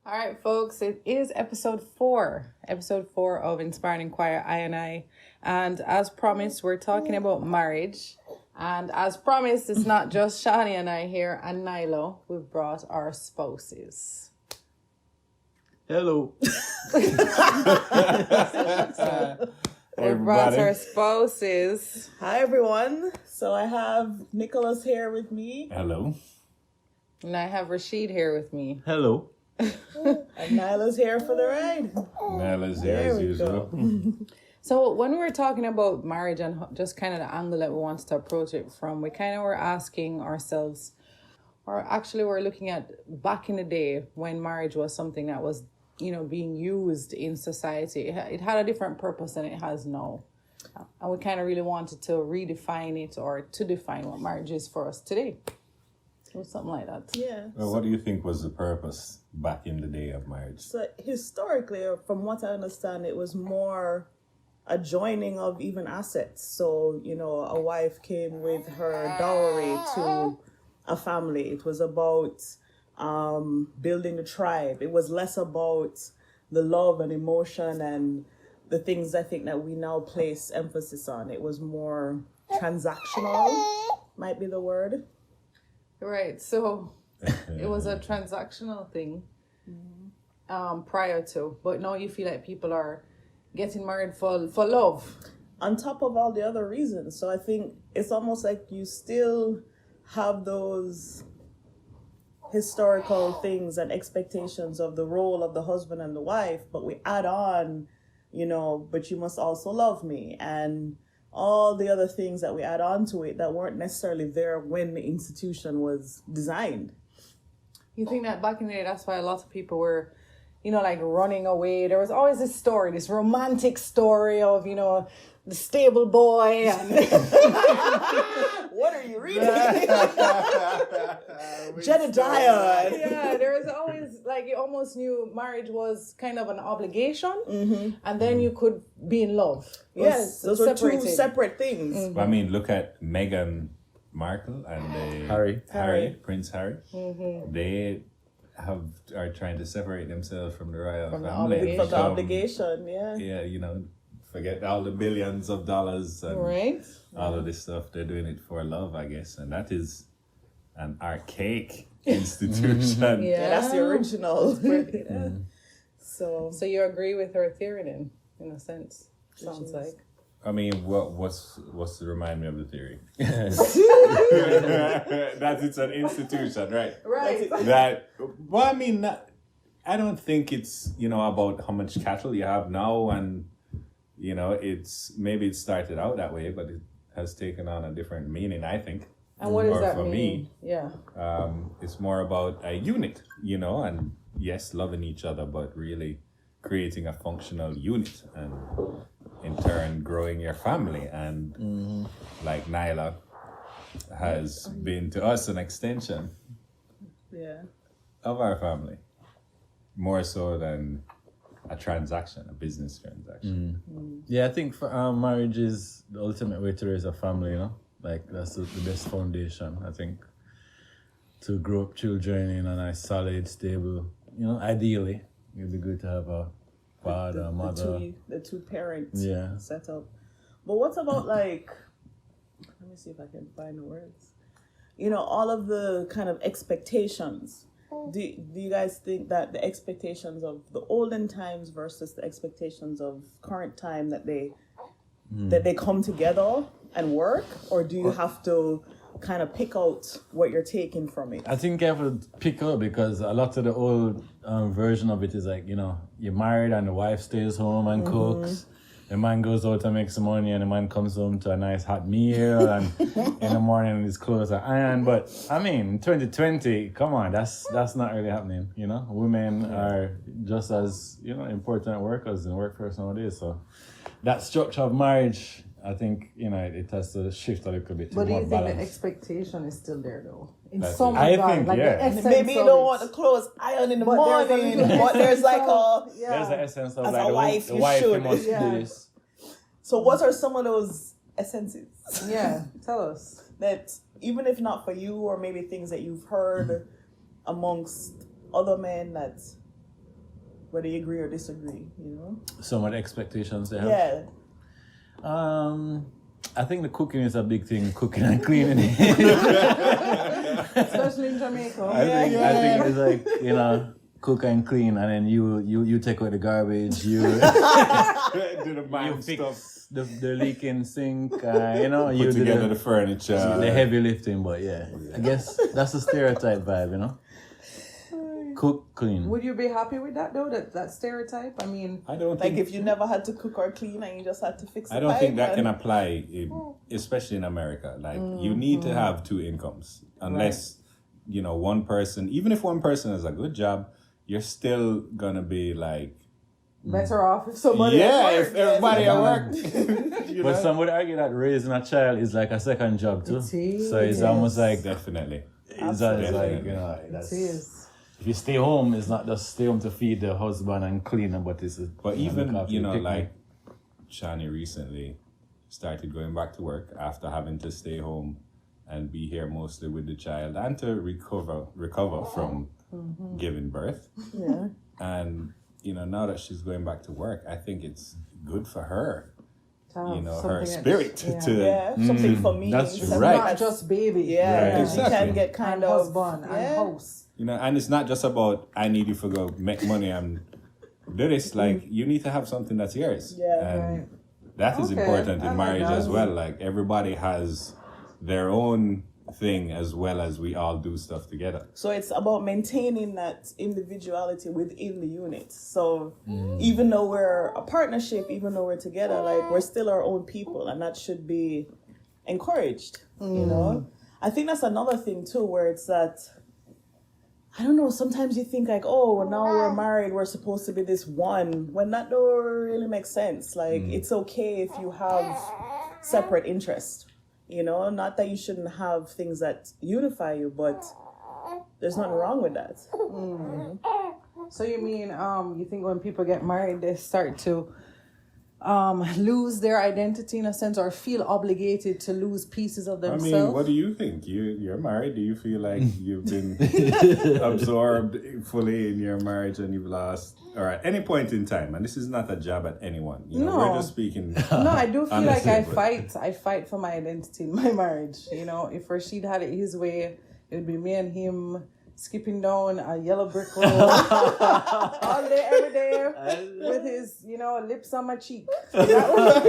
All right, folks, it is episode 4 of Inspiring Inquire, I. And as promised, we're talking about marriage. And as promised, it's not just Shani and I here and Nilo. We've brought our spouses. Hello. We've brought our spouses. Hi, everyone. So I have Nicholas here with me. Hello. And I have Rasheed here with me. Hello. And Nyla's here for the ride. Nyla's here as usual. So when we were talking about marriage and just kind of the angle that we wanted to approach it from, we kind of were asking ourselves, or actually we're looking at back in the day when marriage was something that was, being used in society. It had a different purpose than it has now. And we kind of really wanted to redefine it or to define what marriage is for us today. Or something like that. Yeah. Well, what do you think was the purpose back in the day of marriage? So historically, or from what I understand, it was more a joining of even assets. So, a wife came with her dowry to a family. It was about building the tribe. It was less about the love and emotion and the things I think that we now place emphasis on. It was more transactional, might be the word. Right, so it was a transactional thing prior to, but now you feel like people are getting married for love. On top of all the other reasons. So I think it's almost like you still have those historical things and expectations of the role of the husband and the wife, but we add on, but you must also love me, and all the other things that we add on to it that weren't necessarily there when the institution was designed. You think that back in the day, that's why a lot of people were, like running away. There was always this story, this romantic story of, the stable boy. And what are you reading? Jedediah. Yeah, there was always, you almost knew marriage was kind of an obligation, and then you could be in love. Yes, those are two separate things. Mm-hmm. I mean, look at Meghan Markle and Harry, Prince Harry. Mm-hmm. They are trying to separate themselves from the royal family. From the obligation, yeah. Yeah, forget all the billions of dollars and all of this stuff. They're doing it for love, I guess. And that is an archaic institution. Yeah, that's the original. Yeah. So you agree with her theory then, in a sense, sounds like. I mean, what's to remind me of the theory? That it's an institution, right? Right. I don't think it's, about how much cattle you have now, and, maybe it started out that way, but it has taken on a different meaning, I think. And what does that for mean? Me, yeah. It's more about a unit, and yes, loving each other, but really creating a functional unit and in turn growing your family. And like Nyla has been to us an extension of our family, more so than a business transaction. Yeah, I think marriage is the ultimate way to raise a family, that's the best foundation, I think, to grow up children in a nice, solid, stable, ideally, it'd be good to have a father, a mother. The two parents set up. But what about let me see if I can find the words. All of the kind of expectations. Do you guys think that the expectations of the olden times versus the expectations of current time that they come together and work, or do you have to kind of pick out what you're taking from it? I think you have to pick out, because a lot of the old version of it is you're married and the wife stays home and cooks. The man goes out and makes some money, and the man comes home to a nice hot meal, and in the morning his clothes are ironed. But I mean, 2020, come on, that's not really happening. Women are just as important at work as in the workforce nowadays. So that structure of marriage, I think it has to shift a little bit. But do you think the expectation is still there though? In some regard, the essence maybe you don't want the clothes ironed in the morning, but there's there's the essence of as a wife, the wife should. must do this. So what are some of those essences? Yeah, tell us. That even if not for you, or maybe things that you've heard amongst other men that whether you agree or disagree, you know? Some of the expectations they have. Yeah. I think the cooking is a big thing, cooking and cleaning. Especially in Jamaica. I think it's like, you know, cook and clean, and then you take out the garbage, Do the man fix the leaking sink, you know, Put you do together the furniture. the heavy lifting, but yeah, I guess that's the stereotype vibe, you know. Cook, clean. Would you be happy with that though? That stereotype? I mean, I don't Like think if you never had to cook or clean and you just had to fix the I don't pipe think that can and- apply, especially in America. Like you need to have two incomes, unless you know one person. Even if one person has a good job, you're still gonna be like, better off if somebody if everybody at work. But some would argue that raising a child is like a second job too. It is. So it's almost like Definitely. it's like, you know, that's, It is. if you stay home, it's not just stay home to feed the husband and clean, but it's But even you know, picnic. like Shani recently started going back to work after having to stay home and be here mostly with the child and to recover from giving birth. Yeah. And you know, now that she's going back to work, I think it's good for her. You know, her spirit to Yeah, something for me. That's something right. Not that's- just baby. Yeah, Right. because you Exactly. can get And kind of husband and house. you know, and it's not just about I need you to go make money and do this. Like you need to have something that's yours. Yeah. and Right. that is Okay, important I in like marriage that. as well. Like everybody has their own thing as well as we all do stuff together. So it's about maintaining that individuality within the unit. So even though we're a partnership, even though we're together, like we're still our own people, and that should be encouraged. You know, I think that's another thing too, where it's that I don't know. Sometimes you think like, oh, well, now we're married, we're supposed to be this one, when that don't really make sense. Like it's okay if you have separate interests. You know, not that you shouldn't have things that unify you, but there's nothing wrong with that. So you mean you think when people get married they start to lose their identity in a sense or feel obligated to lose pieces of I themselves? mean, what do you think? You're married. Do you feel like you've been absorbed fully in your marriage and you've lost, or at any point in time? And this is not a jab at anyone. You know, No. we're just speaking. No, I do feel like honestly, I fight for my identity in my marriage. You know, if Rasheed had it his way, it would be me and him skipping down a yellow brick road all day, every day, with his, you know, lips on my cheek. But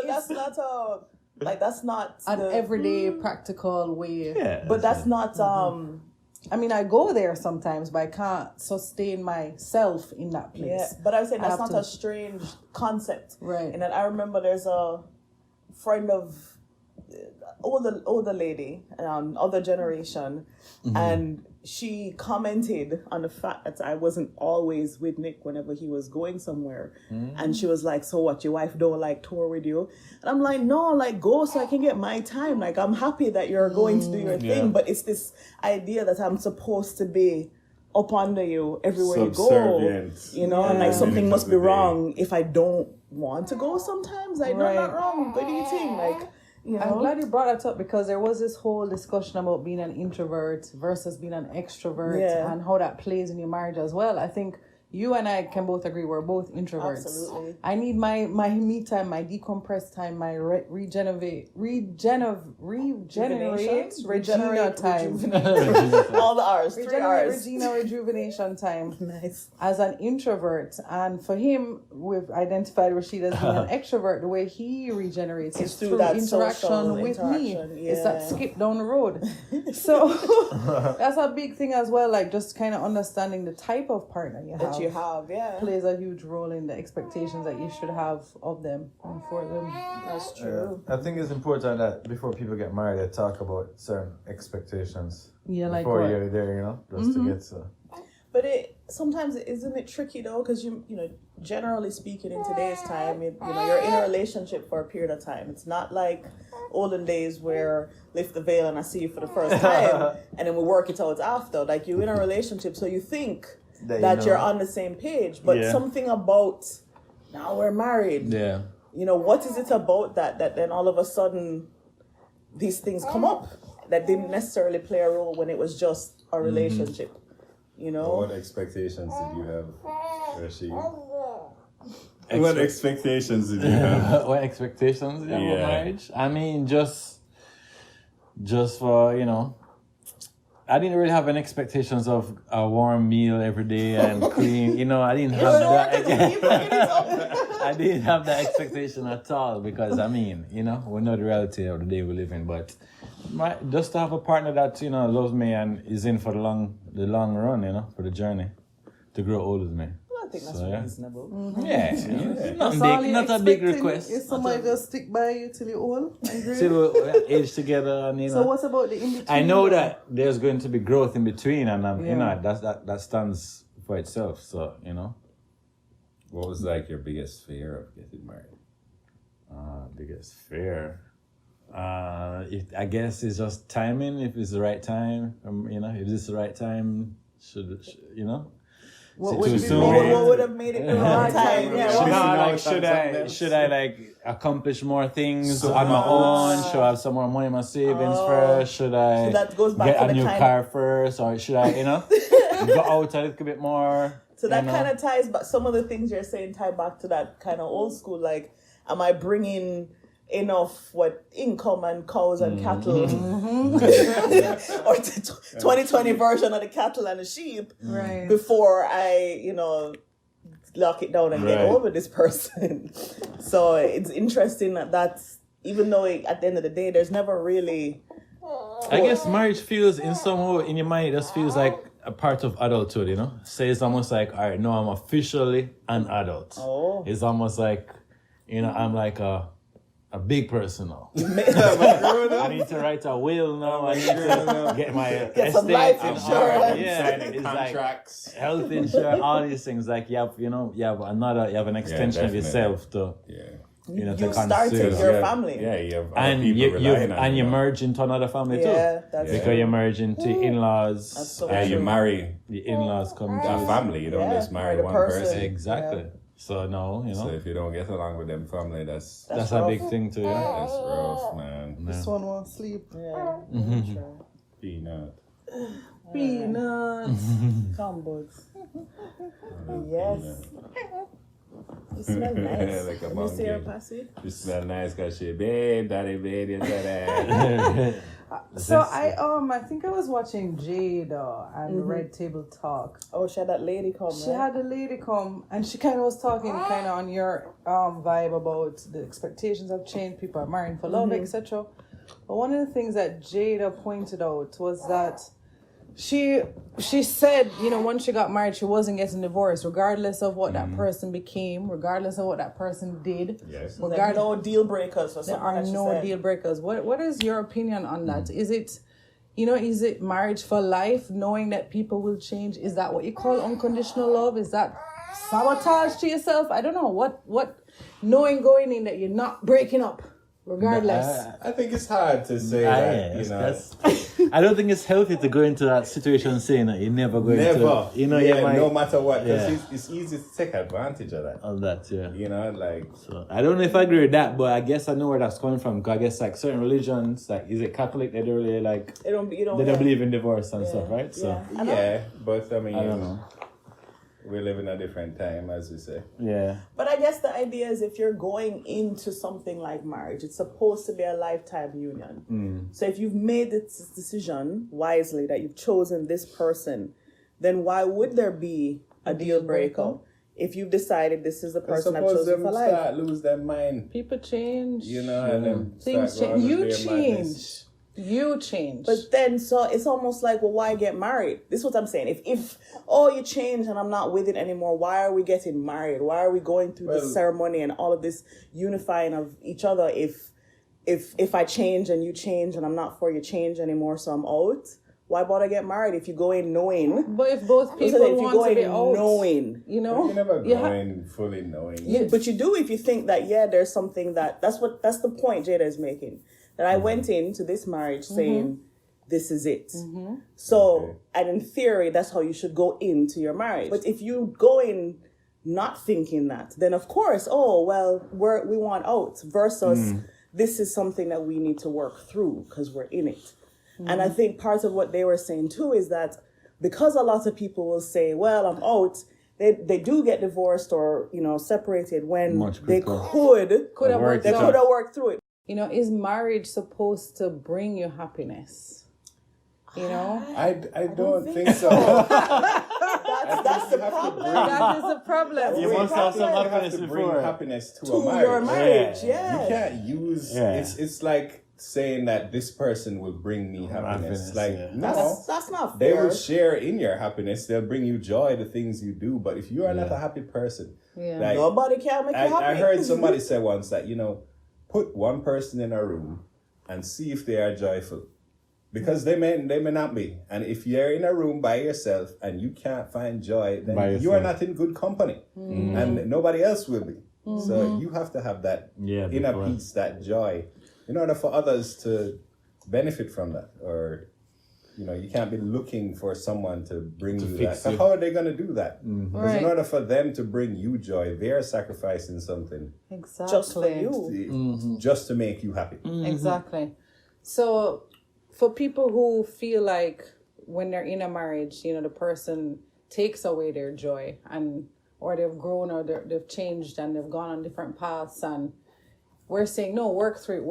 It's that's not that's not an the, everyday practical way. Yeah, But that's not I mean, I go there sometimes, but I can't sustain myself in that place. yeah. But I would say I that's have not to- a strange concept. Right. And then I remember there's a friend of older lady, other generation, and she commented on the fact that I wasn't always with Nick whenever he was going somewhere. And she was like, so what, your wife don't like tour with you? And I'm like, no, like go so I can get my time. Like I'm happy that you're going to do your thing, but it's this idea that I'm supposed to be up under you everywhere you go. Subservient. You know, and like Yeah. something must be End of the day. wrong if I don't want to go sometimes. I know I'm not wrong. What do you think? Like, you know? I'm glad you brought that up because there was this whole discussion about being an introvert versus being an extrovert and how that plays in your marriage as well. I think you and I can both agree we're both introverts. Absolutely. I need my me time, my decompress time, my regenerate Regina time. All the R's, 3 R's. Regina rejuvenation time. Nice. As an introvert, and for him, we've identified Rasheed as being an extrovert. The way he regenerates is through that interaction social with me. interaction, It's that yeah. skip down the road. So that's a big thing as well. Like just kind of understanding the type of partner That you have, yeah. plays a huge role in the expectations that you should have of them and for them. That's true. I think it's important that before people get married, they talk about certain expectations. Yeah, like before what? you're there, you know, just to get to. But sometimes isn't it tricky though? Because you know, generally speaking, in today's time, you're in a relationship for a period of time. It's not like olden days where lift the veil and I see you for the first time, and then we work it out after. Like you're in a relationship, so you think that you're on the same page, but something about now we're married. Yeah. You know, what is it about that then all of a sudden these things come up that didn't necessarily play a role when it was just a relationship? you know. What expectations did you have, Rasheed? What expectations did you have? What expectations did you have Yeah. about marriage? I mean, just for, you know, I didn't really have any expectations of a warm meal every day and clean. You know, I didn't have that. I didn't have that expectation at all because, I mean, you know, we know the reality of the day we live in. But just to have a partner that, you know, loves me and is in for the long run, you know, for the journey, to grow old with me. I think that's So, yeah. reasonable. Yeah, That's all you're not a big expecting request. Is somebody just stick by you till you're old and great? Till we age together and, you know. So what about the in between? I know that there's going to be growth in between, and you Yeah. know that stands for itself. So you know, What was like your biggest fear of getting married? biggest fear. I guess it's just timing. If it's the right time, you know, if it's the right time, should you know? What Too would be soon. What would have made it the wrong time? Yeah, Should what- I- No, like should I like accomplish more things So on my much. own? Should I have some more money in my savings first? Should I So that goes back get to a the new kind car first, or should I, you know, go out a little bit more? So that you know? kind of ties back. Some of the things you're saying tie back to that kind of old school. Like, am I bringing enough income and cows and cattle, or the 2020 version of the cattle and the sheep Right. before I, you know, lock it down and get Right. over this person? So it's interesting that's even though at the end of the day, there's never really. I guess marriage feels in some way in your mind, it just feels like a part of adulthood, you know? So it's almost like, all right, no, I'm officially an adult. Oh. It's almost like, you know, I'm like a big person now. I need to write a will now. I need to get my some estate life in insurance. order. Yeah, Signing it's like contracts. health insurance, all these things. Like you have an extension of definitely. yourself to, Yeah. you know, You to started consider. your Yeah. family. Yeah, you have other And people you relying on and you you. merge into another family Yeah, too. that's Yeah. Because you merge into in-laws. That's so Yeah, you true. marry The in-laws come a to family. You don't Yeah, just marry the one person. person. exactly. So no, you So know, if you don't get along with them family, that's that's a rough. big thing too. Yeah. that's rough, man. This one won't sleep. Yeah, sure. Peanut. Peanuts. Come, bugs. Yes. You smell nice. Like a Let me see your monkey. pussy. You smell nice because she babe, daddy, daddy. So I think I was watching Jade and Red Table Talk. Oh, she had that lady come, She right? had a lady come and she kind of was talking kind of on your vibe about the expectations have changed, people are marrying for love, etc. But one of the things that Jada pointed out was that she said, you know, once she got married, she wasn't getting divorced, regardless of what that person became, regardless of what that person did. Yes. Like no deal breakers or There something. are that she no said. deal breakers. What is your opinion on that? Is it, you know, is it marriage for life, knowing that people will change? Is that what you call unconditional love? Is that sabotage to yourself? I don't know. What knowing going in that you're not breaking up, regardless. I think it's hard to say that, you know. I don't think it's healthy to go into that situation saying that you're never going Never. to, you know, yeah, you might, no matter what. Because Yeah. it's easy to take advantage of that. of that, yeah. You know, like, So I don't know if I agree with that, but I guess I know where that's coming from. 'Cause I guess like certain religions, like is it Catholic? They don't really like You don't they don't believe in divorce and Yeah. stuff, right? So Yeah. yeah, but I mean, I don't know. we live in a different time, as we say. Yeah. But I guess the idea is if you're going into something like marriage, it's supposed to be a lifetime union. So if you've made this decision wisely that you've chosen this person, then why would there be a deal breaker if you've decided this is the I person I've suppose chosen them for life? start lose their mind, People change. you know, and then Things start change. going You with their change. madness. You change. But then, so it's almost like, well, why get married? This is what I'm saying. If you change and I'm not with it anymore, why are we getting married? Why are we going through this ceremony and all of this unifying of each other? If I change and you change and I'm not for your change anymore, so I'm out. Why bother get married if you go in knowing? But if both people if you want go to in be out, knowing, you know, You never you go ha- in fully knowing. but you do if you think that there's something that's the point Jada is making. That I went into this marriage saying this is it. So, and in theory, that's how you should go into your marriage. But if you go in not thinking that, then of course, we want out versus this is something that we need to work through because we're in it. And I think part of what they were saying too is that because a lot of people will say, well, I'm out, they do get divorced or, separated when they could have worked through it. Is marriage supposed to bring you happiness? I don't think so. That's the problem. That is the problem. You must have some happiness to bring before. happiness to To a marriage. your marriage, yeah. You can't use it's like saying that this person will bring me happiness. No, that's not fair. they will share in your happiness. They'll bring you joy, the things you do. But if you are not a happy person, nobody can make you happy. I heard somebody say once that put one person in a room and see if they are joyful. Because they may not be. And if you're in a room by yourself and you can't find joy, then you are not in good company. And nobody else will be. So you have to have that inner peace, that joy, in order for others to benefit from that. Or, you can't be looking for someone to bring you that. So how are they going to do that? Because in order for them to bring you joy, they're sacrificing something. Exactly. Just for you. Just to make you happy. Exactly. So for people who feel like when they're in a marriage, the person takes away their joy or they've grown or they've changed and they've gone on different paths, and we're saying, no, work through it.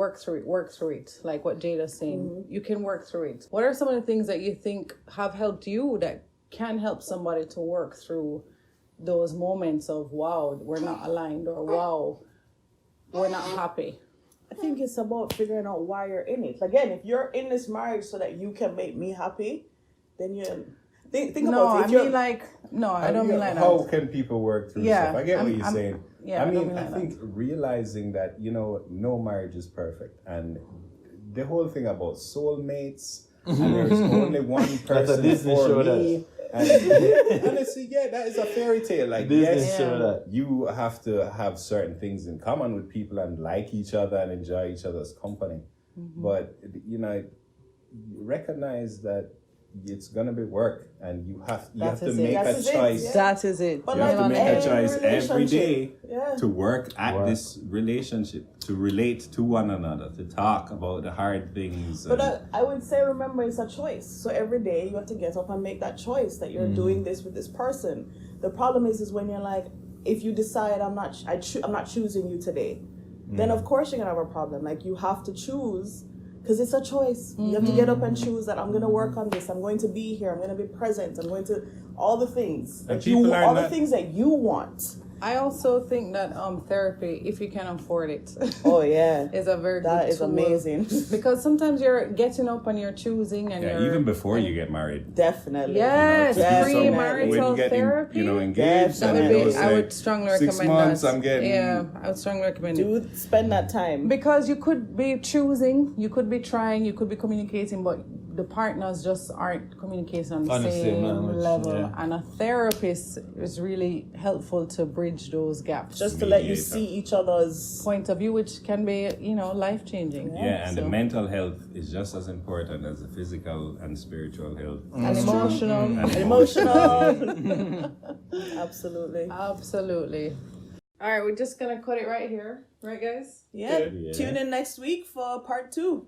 Like what Jada's saying, you can work through it. What are some of the things that you think have helped you that can help somebody to work through those moments of, wow, we're not aligned, or wow, we're not happy? I think it's about figuring out why you're in it. Again, if you're in this marriage so that you can make me happy, then you think about it. I don't mean like that. How can people work through stuff? I get what you're saying. Yeah, I think realizing that, no marriage is perfect. And the whole thing about soulmates, and there's only one person for me. And honestly, that is a fairy tale. Like, you have to have certain things in common with people and like each other and enjoy each other's company. But, recognize that it's gonna be work, and you have to make a choice. That is it. But you have to make a choice every day Yeah. to work at this relationship, to relate to one another, to talk about the hard things. But I would say, remember, it's a choice. So every day you have to get up and make that choice that you're doing this with this person. The problem is when you're like, if you decide I'm not choosing you today, then of course you're gonna have a problem. Like, you have to choose. Because it's a choice. You have to get up and choose that I'm going to work on this. I'm going to be here. I'm going to be present. I'm going to all the things. And the things that you want. I also think that therapy, if you can afford it, oh yeah, is a very good that is tool. Amazing. Because sometimes you're getting up and you're choosing, and you're even before you get married. Definitely. Yes, Definitely. premarital therapy. Engaged. That would be. I would strongly recommend 6 months. that. I'm getting. Yeah, I would strongly recommend it. Spend that time. Because you could be choosing, you could be trying, you could be communicating, but the partners just aren't communicating on the same level. Yeah. And a therapist is really helpful to bridge those gaps. Just to let you see each other's point of view, which can be, life changing. Yeah, and the mental health is just as important as the physical and spiritual health. And emotional. Absolutely. Absolutely. All right, we're just gonna cut it right here, right, guys? Yeah. Tune in next week for part 2.